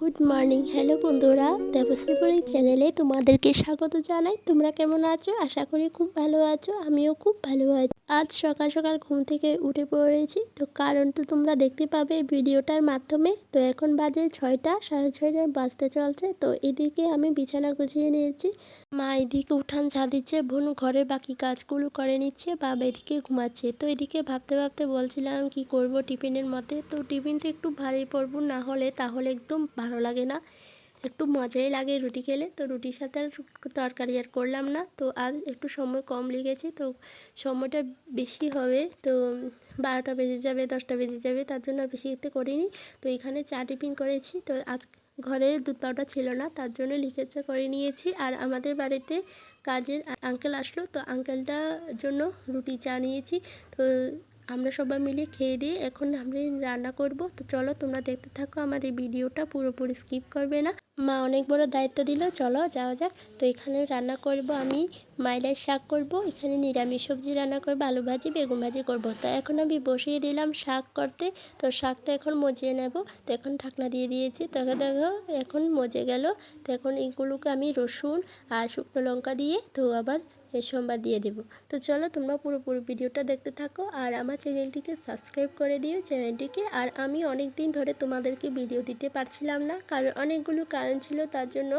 Good morning. Hello বন্ধুরা, দেবশ্রী চ্যানেলে তোমাদেরকে স্বাগত জানাই। তোমরা কেমন আছো? আশা করি খুব ভালো আছো। আমিও খুব ভালো আছি। আজ সকাল সকাল ঘুম থেকে উঠে পড়েছি, তো কারণ তো তোমরা দেখতে পাবে ভিডিওটার মাধ্যমে। তো এখন বাজে 6টা, 6:30 বাজতে চলছে। তো এদিকে আমি বিছানা গুছিয়ে নিয়েছি, মা এদিকে উঠান ঝাড় দিচ্ছে, বোন ঘরের বাকি কাজগুলো করে নিচ্ছে, বাবা এদিকে ঘুমাচ্ছে। তো এদিকে ভাবতে ভাবতে বলছিলাম কি করব টিফিনের মধ্যে। তো টিফিনটা একটু ভারী করবো, না হলে তাহলে একদম ভালো লাগে না, একটু মজাই লাগে রুটি খেলে। তো রুটির সাথে আর তরকারি আর করলাম না। তো আজ একটু সময় কম লেগেছে, তো সময়টা বেশি হবে, তো 12টা বেজে যাবে, 10টা বেজে যাবে, তার জন্য আর বেশি এতে করিনি। তো এখানে চা টিফিন করেছি। তো আজ ঘরে দুধ পাউডার ছিল না, তার জন্য লিখে চা করে নিয়েছি। আর আমাদের বাড়িতে কাজের আঙ্কেল আসলো, তো আঙ্কেলটার জন্য রুটি চা নিয়েছি। তো আমরা সবাই মিলে খেয়ে দিয়ে এখন আমরা রান্না করব। তো চলো তোমরা দেখতে থাকো আমার এই ভিডিওটা, পুরোপুরি স্কিপ করবে না। মা অনেক বড় দায়িত্ব দিল, চলো যাওয়া যাক। তো এখানে রান্না করব আমি মাইলার শাক করব, এখানে নিরামিষ সবজি রান্না করব, আলু ভাজি বেগুন ভাজি করব। তো এখন আমি বসিয়ে দিলাম শাক করতে। তো শাকটা এখন মজিয়ে নেব। তো এখন ঢাকনা দিয়ে দিয়েছি, তো দেখো এখন মজে গেল। তো এখন এইগুলোকে আমি রসুন আর শুকনো লঙ্কা দিয়ে তো আবার সোমবার দিয়ে দেবো। তো চলো তোমরা পুরোপুরি ভিডিওটা দেখতে থাকো, আর আমার চ্যানেলটিকে সাবস্ক্রাইব করে দিও চ্যানেলটিকে। আর আমি অনেক দিন ধরে তোমাদেরকে ভিডিও দিতে পারছিলাম না, কারণ অনেকগুলো কারণ ছিল, তার জন্য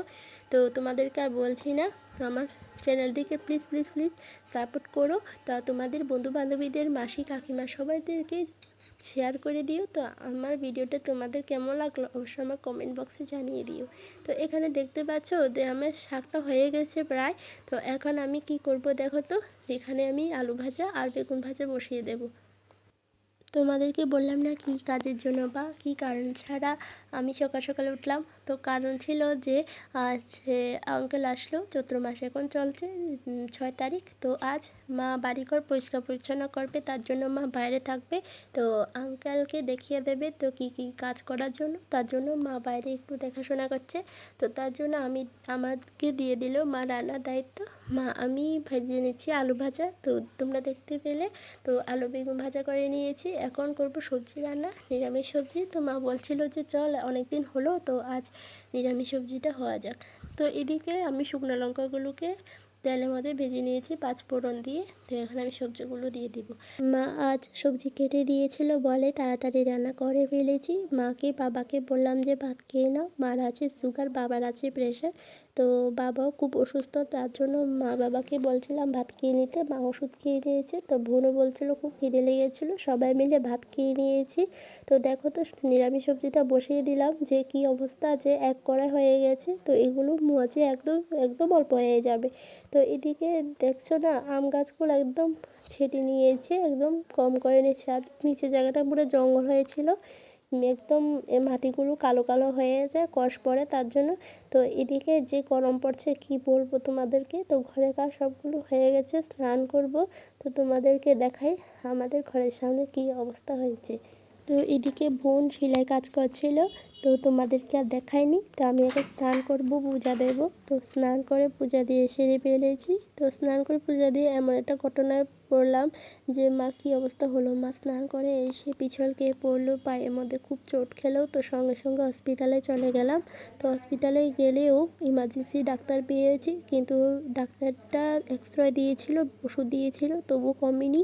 তো তোমাদেরকে আর বলছি না। আমার চ্যানেলটিকে প্লিজ প্লিজ প্লিজ সাপোর্ট করো। তা তোমাদের বন্ধু বান্ধবীদের, মাসি কাকিমা সবাইদেরকে শেয়ার করে দিও। তো আমার ভিডিওটা তোমাদের কেমন লাগলো অবশ্যই আমার কমেন্ট বক্সে জানিয়ে দিও। তো এখানে দেখতে পাচ্ছ যে আমার শাকটা হয়ে গেছে প্রায়। তো এখন আমি কি করব দেখো তো, এখানে আমি আলু ভাজা আর বেগুন ভাজা বসিয়ে দেব। তোমাদেরকে বললাম না কি কাজের জন্য বা কি কারণ ছাড়া আমি সকাল সকালে উঠলাম। তো কারণ ছিল যে আজ আঙ্কেল আসলো, চৈত্র মাস এখন চলছে, 6 তারিখ। তো আজ মা বাড়িঘর পরিষ্কার পরিচ্ছন্ন করবে, তার জন্য মা বাইরে থাকবে। তো আঙ্কেলকে দেখিয়ে দেবে তো কি কি কাজ করার জন্য, তার জন্য মা বাইরে একটু দেখাশোনা করছে। তো তার জন্য আমাকে দিয়ে দিল মা রান্নার দায়িত্ব। আমি ভেজে নিচ্ছি আলু ভাজা, তো তোমরা দেখতে পেলে। তো আলু বেগুন ভাজা করে নিয়েছি, এখন করব সবজি রান্না, নিরামিষ সবজি। তো মা বলছিল যে চল অনেক দিন হলো, তো আজ নিরামিষ সবজিটা হওয়া যাক। তো এদিকে আমি শুকনো লঙ্কাগুলোকে তেলের মধ্যে ভেজে নিয়েছি 5 ফোড়ন দিয়ে। তো এখন আমি সবজিগুলো দিয়ে দিব। মা আজ সবজি কেটে দিয়েছিল বলে তাড়াতাড়ি রান্না করে ফেলেছি। মাকে বাবাকে বললাম যে ভাত খেয়ে নাও, মার আছে সুগার, বাবার আছে প্রেশার। তো বাবাও খুব অসুস্থ, তার জন্য মা বাবাকে বলছিলাম ভাত খেয়ে নিতে। মা ওষুধ খেয়ে নিয়েছে। তো বোনও বলছিল খুব খিদে লেগেছিলো, সবাই মিলে ভাত খেয়ে নিয়েছি। তো দেখো তো নিরামিষ সবজিটা বসিয়ে দিলাম, যে কি অবস্থা, যে এক কড়াই হয়ে গেছে। তো এগুলো মজে একদম একদম অল্প হয়ে যাবে। তো এদিকে দেখছো না আম গাছগুলো একদম ছেটে নিয়েছে, একদম কম করে নিয়েছে। আর নিচে জায়গাটা পুরো জঙ্গল হয়েছিল, একদম মাটিগুলো কালো কালো হয়ে যায় কষ পড়ে, তার জন্য। তো এদিকে যে গরম পড়ছে কি বলবো তোমাদেরকে। তো ঘরের কাজ সবগুলো হয়ে গেছে, স্নান করব। তো তোমাদেরকে দেখাই আমাদের ঘরের সামনে কি অবস্থা হয়েছে। তো এদিকে বোন সেলাই কাজ করছিল, তো তোমাদেরকে আর দেখাইনি। তো আমি আগে স্নান করব, পূজা দেব। তো স্নান করে পূজা দিয়ে সেরে ফেলেছি। তো স্নান করে পূজা দিয়ে এমন একটা ঘটনায় পড়লাম যে মার কী অবস্থা হলো। মা স্নান করে এসে পিছল খেয়ে পড়লো, পায়ের মধ্যে খুব চোট খেলো। তো সঙ্গে সঙ্গে হসপিটালে চলে গেলাম। তো হসপিটালে গেলেও ইমার্জেন্সি ডাক্তার পেয়েছি, কিন্তু ডাক্তারটা এক্স-রে দিয়েছিল, ওষুধ দিয়েছিল, তবু কমেনি।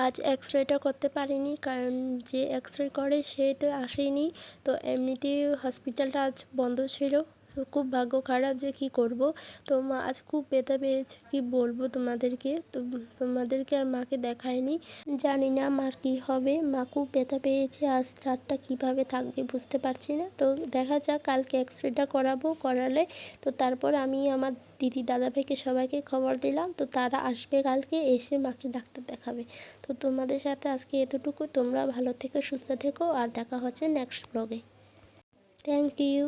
আজ এক্স-রেটা করতে পারিনি, কারণ যে এক্স-রে করে সে তো আসেনি। তো এমনিতেই হসপিটালটা আজ বন্ধ ছিল। তো খুব ভাগ্য খারাপ যে কি করব। তো মা আজ খুব ব্যথা পেয়েছে, কি বলবো তোমাদেরকে। তো তোমাদেরকে আর মাকে দেখায়নি, জানি না মার কি হবে। মা খুব ব্যথা পেয়েছে, আজ রাতটা কিভাবে থাকবে বুঝতে পারছি না। তো দেখা যাক, কালকে এক্স-রেটা করাবো, করালে তো তারপর আমি আমার দিদি দাদাভাইকে সবাইকে খবর দিলাম। তো তারা আসবে কালকে, এসে মাকে ডাক্তার দেখাবে। তো তোমাদের সাথে আজকে এতটুকু। তোমরা ভালো থেকো, সুস্থ থেকো, আর দেখা হচ্ছে নেক্সট ব্লগে। Thank you.